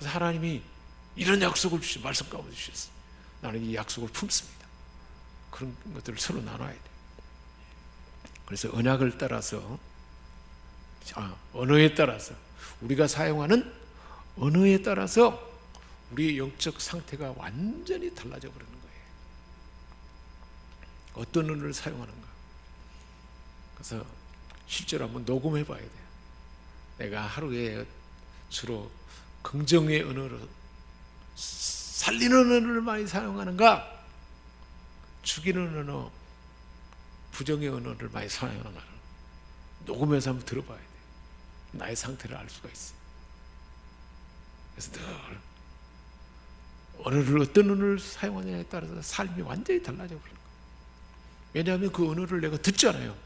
그래서 하나님이 이런 약속을 주시, 말씀 가운데 주셨어요. 나는 이 약속을 품습니다. 그런 것들을 서로 나눠야 돼요. 그래서 언약을 따라서, 언어에 따라서, 우리가 사용하는 언어에 따라서 우리의 영적 상태가 완전히 달라져 버리는 거예요. 어떤 언어를 사용하는가. 그래서 실제로 한번 녹음해 봐야 돼요. 내가 하루에 주로 긍정의 언어로 살리는 언어를 많이 사용하는가, 죽이는 언어, 부정의 언어를 많이 사용하는가, 녹음해서 한번 들어봐야 돼요. 나의 상태를 알 수가 있어요. 그래서 늘 언어를, 어떤 언어를 사용하느냐에 따라서 삶이 완전히 달라져 버리는 거예요. 왜냐하면 그 언어를 내가 듣잖아요.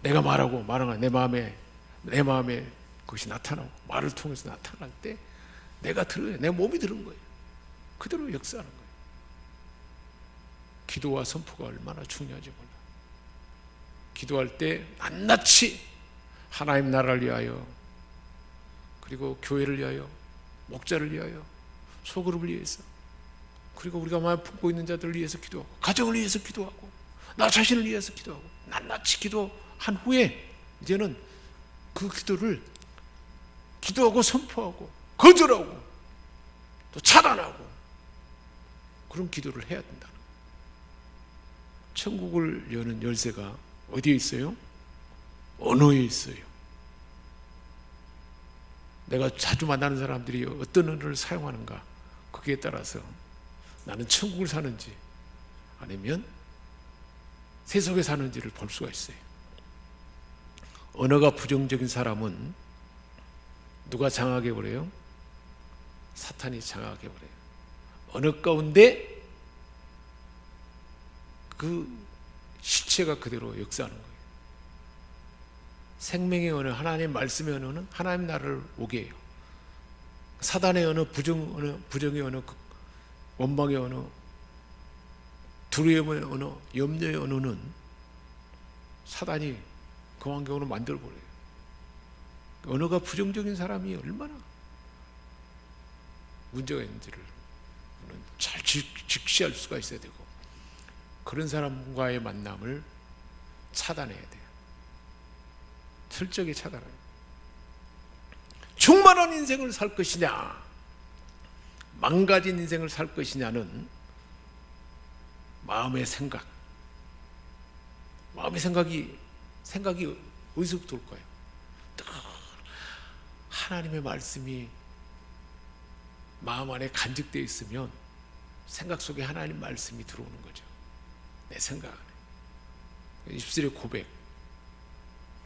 내가 말하고 내 마음에 그것이 나타나고, 말을 통해서 나타날 때 내가 들어요. 내 몸이 들은 거예요. 그대로 역사하는 거예요. 기도와 선포가 얼마나 중요한지 몰라. 기도할 때 낱낱이 하나님 나라를 위하여, 그리고 교회를 위하여, 목자를 위하여, 소그룹을 위해서, 그리고 우리가 마음 품고 있는 자들을 위해서 기도하고, 가정을 위해서 기도하고, 나 자신을 위해서 기도하고, 낱낱이 기도한 후에 이제는 그 기도를 기도하고 선포하고 거절하고 또 차단하고 그런 기도를 해야 된다는 거예요. 천국을 여는 열쇠가 어디에 있어요? 언어에 있어요. 내가 자주 만나는 사람들이 어떤 언어를 사용하는가, 거기에 따라서 나는 천국을 사는지 아니면 세속에 사는지를 볼 수가 있어요. 언어가 부정적인 사람은 누가 장악해 버려요? 사탄이 장악해 버려요. 언어 가운데 그 실체가 그대로 역사하는 거예요. 생명의 언어, 하나님의 말씀의 언어는 하나님 나라를 오게 해요. 사단의 언어, 부정의 언어, 원망의 언어, 두려움의 언어, 염려의 언어는 사단이 그 환경으로 만들어버려요. 언어가 부정적인 사람이 얼마나 문제가 있는지를 잘 직시할 수가 있어야 되고, 그런 사람과의 만남을 차단해야 돼요. 철저히 차단해요. 충만한 인생을 살 것이냐, 망가진 인생을 살 것이냐는 마음의 생각, 마음의 생각이 어디서부터 올까요? 하나님의 말씀이 마음 안에 간직되어 있으면 생각 속에 하나님 말씀이 들어오는 거죠. 내 생각 안에. 입술의 고백,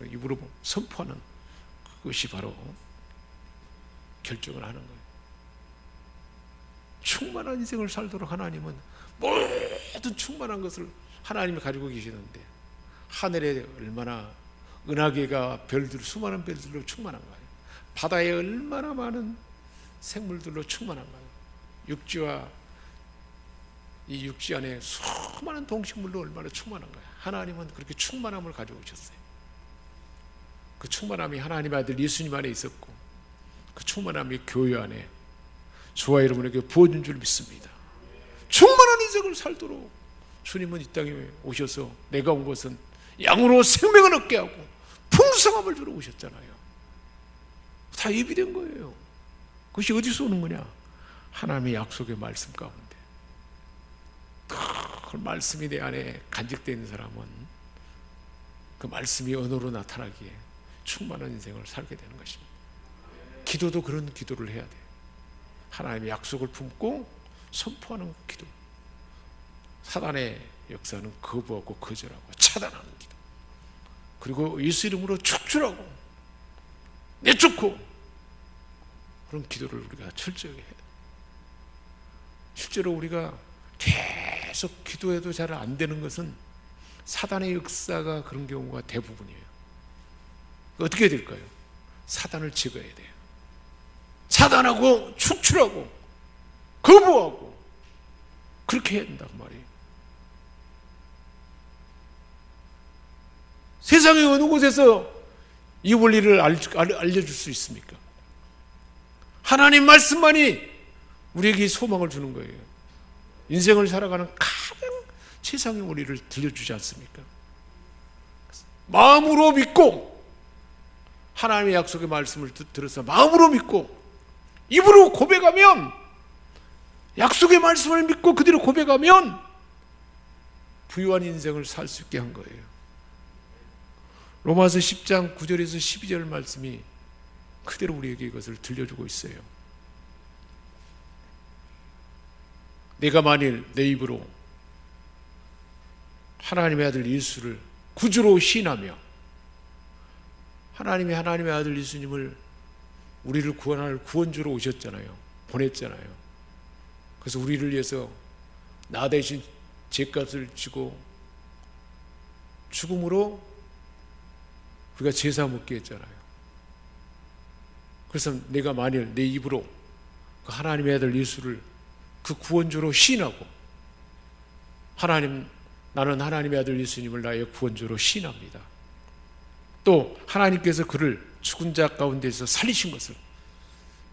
입으로 선포하는 그것이 바로 결정을 하는 거예요. 충만한 인생을 살도록 하나님은 모든 충만한 것을 하나님이 가지고 계시는데, 하늘에 얼마나 은하계가 수많은 별들로 충만한 거예요. 바다에 얼마나 많은 생물들로 충만한 거예요. 육지와 이 육지 안에 수많은 동식물로 얼마나 충만한 거예요. 하나님은 그렇게 충만함을 가지고 오셨어요. 그 충만함이 하나님의 아들 예수님 안에 있었고, 그 충만함이 교회 안에 저와 여러분에게 부어진 줄 믿습니다. 충만한 인생을 살도록 주님은 이 땅에 오셔서, 내가 온 것은 양으로 생명을 얻게 하고 풍성함을 주러 오셨잖아요. 다 예비된 거예요. 그것이 어디서 오는 거냐? 하나님의 약속의 말씀 가운데. 그 말씀이 내 안에 간직되어 있는 사람은 그 말씀이 언어로 나타나기에 충만한 인생을 살게 되는 것입니다. 기도도 그런 기도를 해야 돼요. 하나님의 약속을 품고 선포하는 기도. 사단의 역사는 거부하고 거절하고 차단하는 기도. 그리고 예수 이름으로 축출하고 내쫓고, 그런 기도를 우리가 철저히 해야 돼요. 실제로 우리가 계속 기도해도 잘 안 되는 것은 사단의 역사가 그런 경우가 대부분이에요. 어떻게 해야 될까요? 사단을 제거해야 돼요. 차단하고 축출하고 거부하고 그렇게 해야 된다고 말이에요. 세상의 어느 곳에서 이 원리를 알려줄 수 있습니까? 하나님 말씀만이 우리에게 소망을 주는 거예요. 인생을 살아가는 가장 최상의 원리를 들려주지 않습니까? 마음으로 믿고 하나님의 약속의 말씀을 들어서 마음으로 믿고 입으로 고백하면, 약속의 말씀을 믿고 그대로 고백하면 부유한 인생을 살 수 있게 한 거예요. 로마서 10장 9절에서 12절 말씀이 그대로 우리에게 이것을 들려주고 있어요. 내가 만일 내 입으로 하나님의 아들 예수를 구주로 시인하며, 하나님의 아들 예수님을 우리를 구원할 구원주로 오셨잖아요. 보냈잖아요. 그래서 우리를 위해서 나 대신 죄값을 지고 죽음으로 우리가 제사 묻게 했잖아요. 그래서 내가 만일 내 입으로 그 하나님의 아들 예수를 그 구원주로 시인하고, 나는 하나님의 아들 예수님을 나의 구원주로 시인합니다. 또 하나님께서 그를 죽은 자 가운데서 살리신 것을,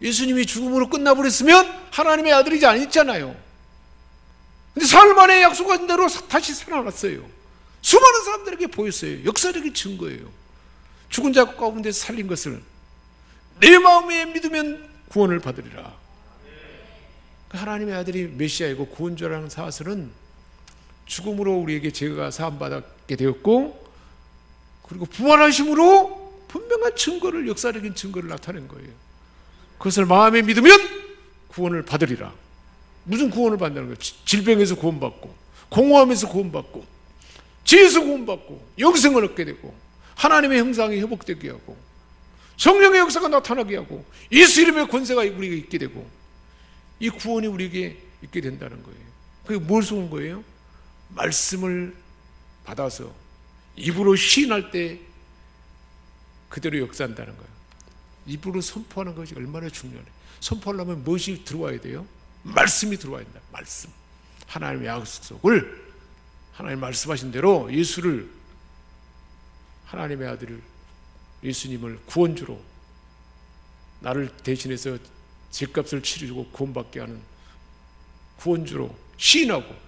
예수님이 죽음으로 끝나버렸으면 하나님의 아들이지 아니잖아요. 근데 사흘 만에 약속한 대로 다시 살아났어요. 수많은 사람들에게 보였어요. 역사적인 증거예요. 죽은 자 가운데서 살린 것을 내 마음에 믿으면 구원을 받으리라. 하나님의 아들이 메시아이고 구원주라는 사실은 죽음으로 우리에게 죄가 사함받게 되었고, 그리고 부활하심으로 분명한 증거를, 역사적인 증거를 나타낸 거예요. 그것을 마음에 믿으면 구원을 받으리라. 무슨 구원을 받는다는 거예요? 질병에서 구원받고, 공허함에서 구원받고, 죄에서 구원받고, 영생을 얻게 되고, 하나님의 형상이 회복되게 하고, 성령의 역사가 나타나게 하고, 예수 이름의 권세가 우리에게 있게 되고, 이 구원이 우리에게 있게 된다는 거예요. 그게 뭘 쏘는 거예요? 말씀을 받아서 입으로 시인할 때 그대로 역사한다는 거예요. 입으로 선포하는 것이 얼마나 중요해요. 선포하려면 무엇이 들어와야 돼요? 말씀이 들어와야 된다. 말씀. 하나님의 약속을, 하나님 말씀하신 대로 예수를, 하나님의 아들을, 예수님을 구원주로, 나를 대신해서 죄값을 치르고 구원받게 하는 구원주로 시인하고,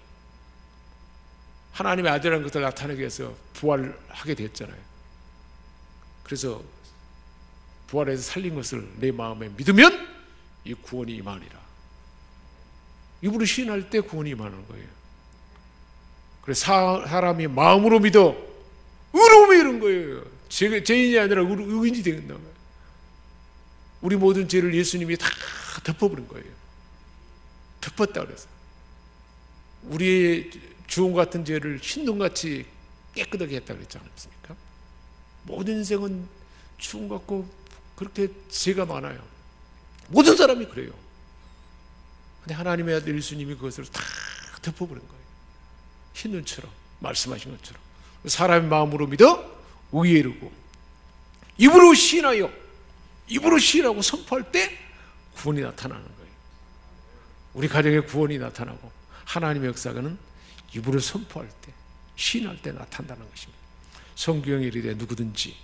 하나님의 아들이라는 것을 나타내기 위해서 부활하게 됐잖아요. 그래서 부활해서 살린 것을 내 마음에 믿으면 이 구원이 임하리라. 입으로 시인할 때 구원이 임하는 거예요. 그래서 사람이 마음으로 믿어 의로움이 이런 거예요. 죄인이 아니라 의인이 되는 거예요. 우리 모든 죄를 예수님이 다 덮어버린 거예요. 덮었다 그래서 우리의 주홍 같은 죄를 흰동같이 깨끗하게 했다 그랬지 않습니까? 모든 인생은 주홍 같고 그렇게 죄가 많아요. 모든 사람이 그래요. 근데 하나님의 아들 예수님이 그것을 다 덮어버린 거예요. 흰 눈처럼, 말씀하신 것처럼. 사람의 마음으로 믿어 의에 이르고, 입으로 시인하여, 입으로 시인하고 선포할 때 구원이 나타나는 거예요. 우리 가정에 구원이 나타나고 하나님의 역사는 입으로 선포할 때, 시인할 때 나타난다는 것입니다. 성경에 이르되 누구든지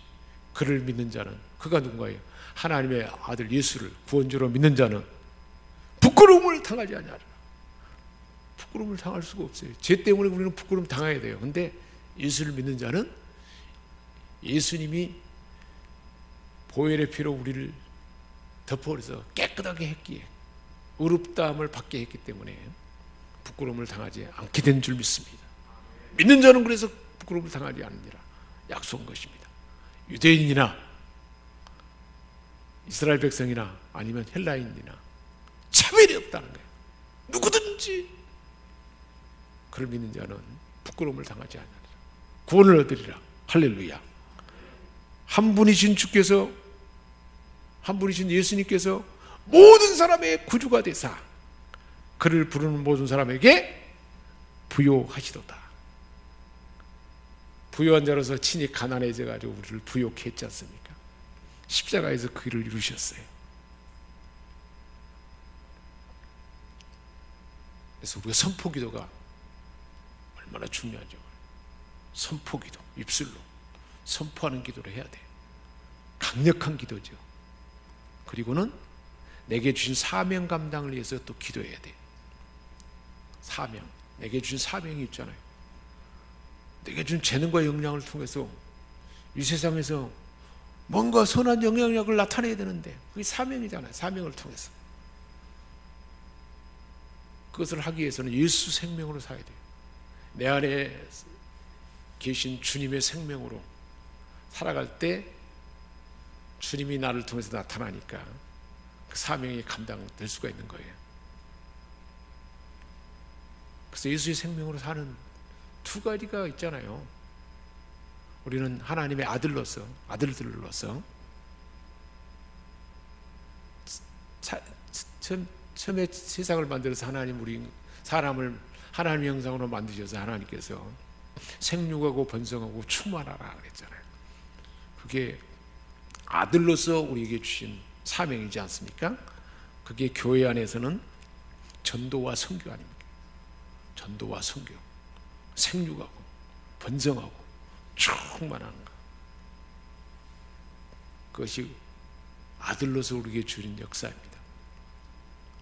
그를 믿는 자는, 그가 누군가예요? 하나님의 아들 예수를 구원주로 믿는 자는 부끄러움을 당하지 아니하리라. 부끄러움을 당할 수가 없어요. 죄 때문에 우리는 부끄러움 당해야 돼요. 근데 예수를 믿는 자는 예수님이 보혈의 피로 우리를 덮어서 깨끗하게 했기에, 의롭다함을 받게 했기 때문에 부끄러움을 당하지 않게 된 줄 믿습니다. 믿는 자는 그래서 부끄러움을 당하지 않느니라 약속한 것입니다. 유대인이나 이스라엘 백성이나 아니면 헬라인이나 차별이 없다는 거예요. 누구든지 그를 믿는 자는 부끄러움을 당하지 않느니라. 구원을 얻으리라. 할렐루야. 한 분이신 주께서, 한 분이신 예수님께서 모든 사람의 구주가 되사 그를 부르는 모든 사람에게 부요하시도다. 부요한 자로서 친히 가난해져 가지고 우리를 부요케 했지 않습니까? 십자가에서 그 일을 이루셨어요. 그래서 우리가 선포기도가 얼마나 중요하죠. 선포기도, 입술로 선포하는 기도를 해야 돼. 강력한 기도죠. 그리고는 내게 주신 사명 감당을 위해서 또 기도해야 돼. 사명, 내게 주신 사명이 있잖아요. 내게 준 재능과 역량을 통해서 이 세상에서 뭔가 선한 영향력을 나타내야 되는데 그게 사명이잖아요. 사명을 통해서 그것을 하기 위해서는 예수 생명으로 살아야 돼요. 내 안에 계신 주님의 생명으로 살아갈 때 주님이 나를 통해서 나타나니까 그 사명이 감당될 수가 있는 거예요. 그래서 예수의 생명으로 사는 두 가지가 있잖아요. 우리는 하나님의 아들로서, 아들들로서 처음에 세상을 만들어서 하나님 우리 사람을 하나님의 형상으로 만드셔서 하나님께서 생육하고 번성하고 충만하라 그랬잖아요. 그게 아들로서 우리에게 주신 사명이지 않습니까? 그게 교회 안에서는 전도와 선교 아닙니까? 전도와 선교, 생육하고 번성하고 충만하는 것, 그것이 아들로서 우리에게 주신 역사입니다.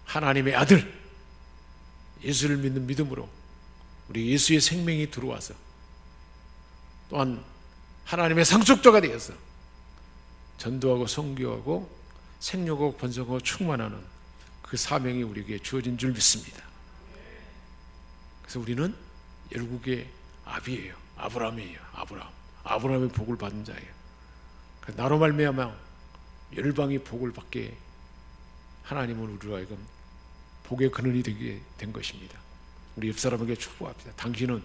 하나님의 아들 예수를 믿는 믿음으로 우리 예수의 생명이 들어와서 또한 하나님의 상속자가 되어서 전도하고 선교하고 생육하고 번성하고 충만하는 그 사명이 우리에게 주어진 줄 믿습니다. 그래서 우리는 열국의 아비예요. 아브라함이에요. 아브라함의 복을 받은 자예요. 나로 말미암아 열방이 복을 받게 하나님은 우리로 하여금 복의 근원이 되게 된 것입니다. 우리 옆 사람에게 축복합니다. 당신은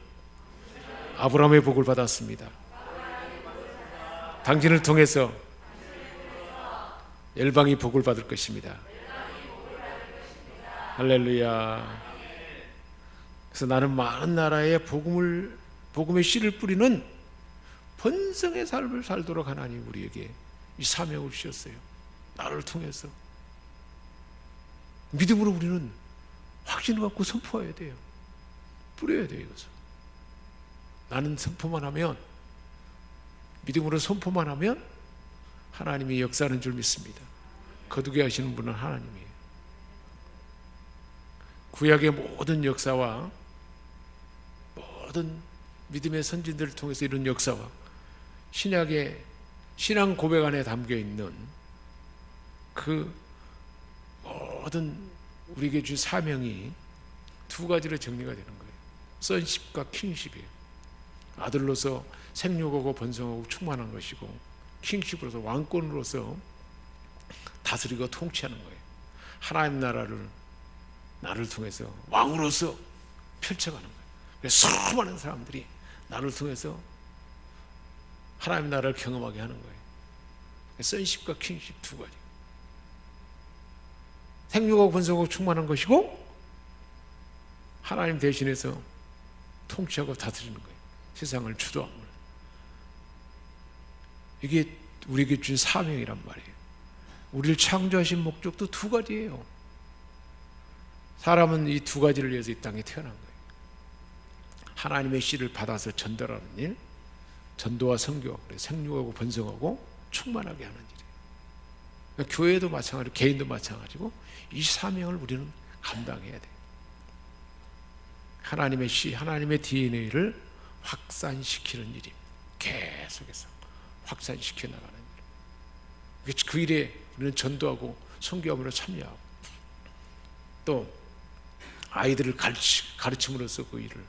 아브라함의 복을 받았습니다. 당신을 통해서 열방이 복을 받을 것입니다. 할렐루야. 그래서 나는 많은 나라에 복음의 씨를 뿌리는 번성의 삶을 살도록 하나님 우리에게 이 사명을 주셨어요. 나를 통해서 믿음으로 우리는 확신을 갖고 선포해야 돼요. 뿌려야 돼요. 이것을. 나는 선포만 하면, 믿음으로 선포만 하면 하나님이 역사하는 줄 믿습니다. 거두게 하시는 분은 하나님이에요. 구약의 모든 역사와 모든 믿음의 선진들을 통해서 이룬 역사와 신약의 신앙 고백 안에 담겨 있는 그 모든 우리에게 준 사명이 두 가지로 정리가 되는 거예요. 선십과 킹십이에요. 아들로서 생육하고 번성하고 충만한 것이고, 킹십으로서 왕권으로서 다스리고 통치하는 거예요. 하나님 나라를 나를 통해서 왕으로서 펼쳐가는 거예요. 그래서 수많은 사람들이 나를 통해서 하나님 나라를 경험하게 하는 거예요. 선십과 킹십 두 가지. 생육하고 번성하고 충만한 것이고, 하나님 대신해서 통치하고 다스리는 거예요. 세상을 주도하는 거예요. 이게 우리에게 준 사명이란 말이에요. 우리를 창조하신 목적도 두 가지예요. 사람은 이 두 가지를 위해서 이 땅에 태어난 거예요. 하나님의 씨를 받아서 전달하는 일, 전도와 선교, 생육하고 번성하고 충만하게 하는 일이에요. 그러니까 교회도 마찬가지고 개인도 마찬가지고 이 사명을 우리는 감당해야 돼요. 하나님의 씨, 하나님의 DNA를 확산시키는 일이 계속해서 확산시켜 나가는 일. 그 일에 우리는 전도하고 선교함으로 참여하고, 또 아이들을 가르침으로써 그 일을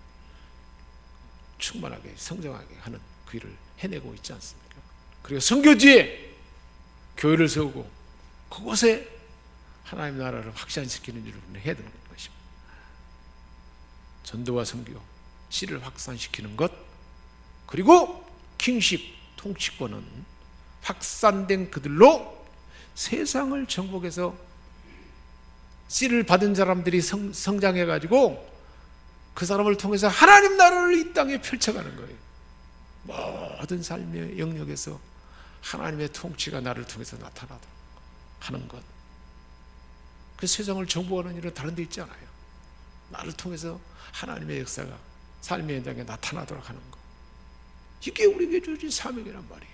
충만하게 성장하게 하는 그 일을 해내고 있지 않습니까? 그리고 선교지에 교회를 세우고 그곳에 하나님 나라를 확산시키는 일을 해야 되는 것입니다. 전도와 선교, 씨를 확산시키는 것, 그리고 킹십, 통치권은 확산된 그들로 세상을 정복해서 씨를 받은 사람들이 성장해가지고 그 사람을 통해서 하나님 나라를 이 땅에 펼쳐가는 거예요. 모든 삶의 영역에서 하나님의 통치가 나를 통해서 나타나도록 하는 것. 그 세상을 정복하는 일은 다른 데 있지 않아요. 나를 통해서 하나님의 역사가 삶의 현장에 나타나도록 하는 것. 이게 우리에게 주어진 사명이란 말이에요.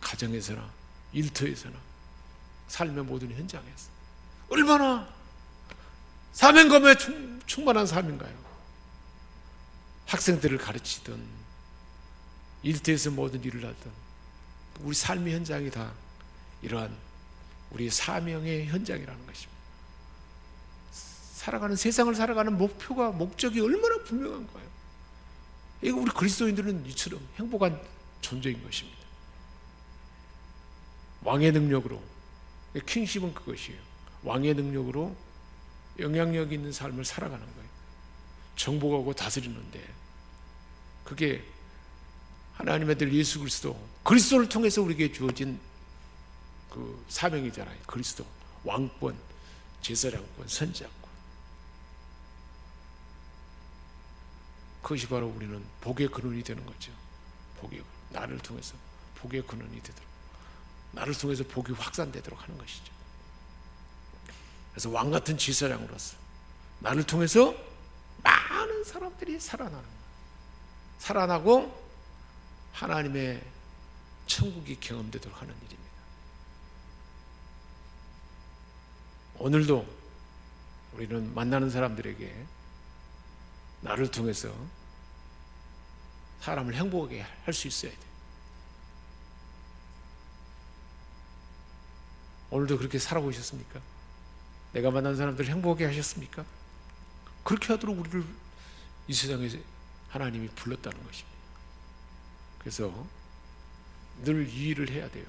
가정에서나 일터에서나 삶의 모든 현장에서 얼마나 사명감에 충만한 삶인가요? 학생들을 가르치든 일터에서 모든 일을 하든 우리 삶의 현장이 다 이러한 우리 사명의 현장이라는 것입니다. 살아가는 세상을 살아가는 목표가 목적이 얼마나 분명한 거예요. 이거 우리 그리스도인들은 이처럼 행복한 존재인 것입니다. 왕의 능력으로, 킹십은 그것이에요. 왕의 능력으로 영향력 있는 삶을 살아가는 거예요. 정복하고 다스리는데 그게 하나님의 아들 예수 그리스도를 통해서 우리에게 주어진 그 사명이잖아요. 그리스도, 왕권, 제사장권, 선지자권. 그것이 바로 우리는 복의 근원이 되는 거죠. 나를 통해서 복의 근원이 되도록, 나를 통해서 복이 확산되도록 하는 것이죠. 그래서 왕 같은 제사장으로서 나를 통해서 많은 사람들이 살아나고 하나님의 천국이 경험되도록 하는 일입니다. 오늘도 우리는 만나는 사람들에게 나를 통해서 사람을 행복하게 할 수 있어야 돼요. 오늘도 그렇게 살아보셨습니까? 내가 만난 사람들을 행복하게 하셨습니까? 그렇게 하도록 우리를 이 세상에 하나님이 불렀다는 것입니다. 그래서 늘 이 일을 해야 돼요.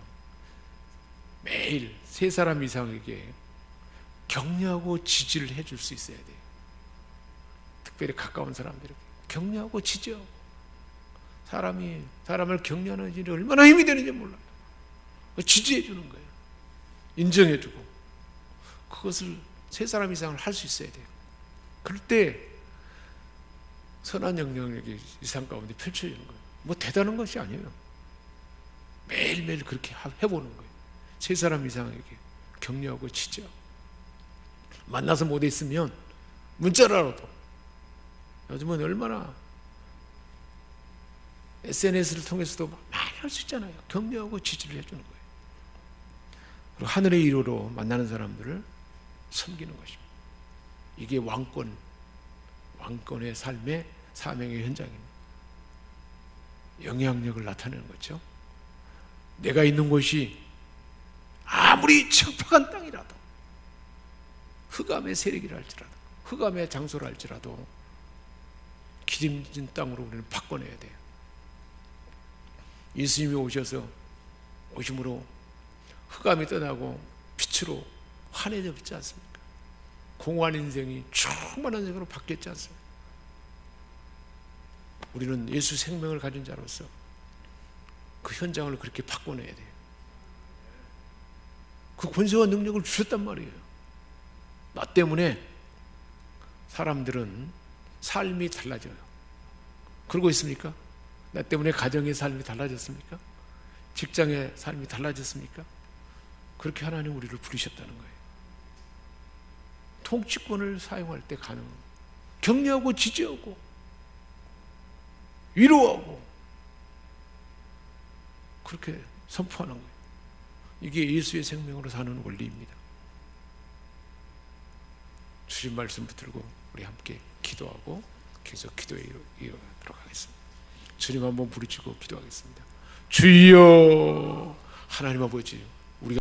매일 세 사람 이상에게 격려하고 지지를 해줄 수 있어야 돼요. 특별히 가까운 사람들에게 격려하고 지지하고, 사람을 격려하는 일이 얼마나 힘이 되는지 몰라요. 지지해 주는 거예요. 인정해 주고, 그것을 세 사람 이상을 할 수 있어야 돼요. 그럴 때 선한 영향력이 이 삶 가운데 펼쳐지는 거예요. 뭐 대단한 것이 아니에요. 매일매일 그렇게 해보는 거예요. 세 사람 이상에게 격려하고 지지하고, 만나서 못 있으면 문자라도, 요즘은 얼마나 SNS를 통해서도 많이 할 수 있잖아요. 격려하고 지지를 해주는 거예요. 그리고 하늘의 이로로 만나는 사람들을 섬기는 것입니다. 이게 왕권의 삶의 사명의 현장입니다. 영향력을 나타내는 거죠. 내가 있는 곳이 아무리 척박한 땅이라도, 흑암의 세력이라 할지라도, 흑암의 장소라 할지라도 기름진 땅으로 우리는 바꿔내야 돼요. 예수님이 오심으로 흑암이 떠나고 빛으로 환해져 있지 않습니까? 공허한 인생이 충만한 인생으로 바뀌었지 않습니까? 우리는 예수 생명을 가진 자로서 그 현장을 그렇게 바꿔내야 돼요. 그 권세와 능력을 주셨단 말이에요. 나 때문에 사람들은 삶이 달라져요. 그러고 있습니까? 나 때문에 가정의 삶이 달라졌습니까? 직장의 삶이 달라졌습니까? 그렇게 하나님 우리를 부르셨다는 거예요. 통치권을 사용할 때 격려하고 지지하고 위로하고 그렇게 선포하는 거예요. 이게 예수의 생명으로 사는 원리입니다. 주신 말씀 붙들고 우리 함께 기도하고 계속 기도에 이어가도록 하겠습니다. 주님 한번 부르짖고 기도하겠습니다. 주여, 하나님 아버지,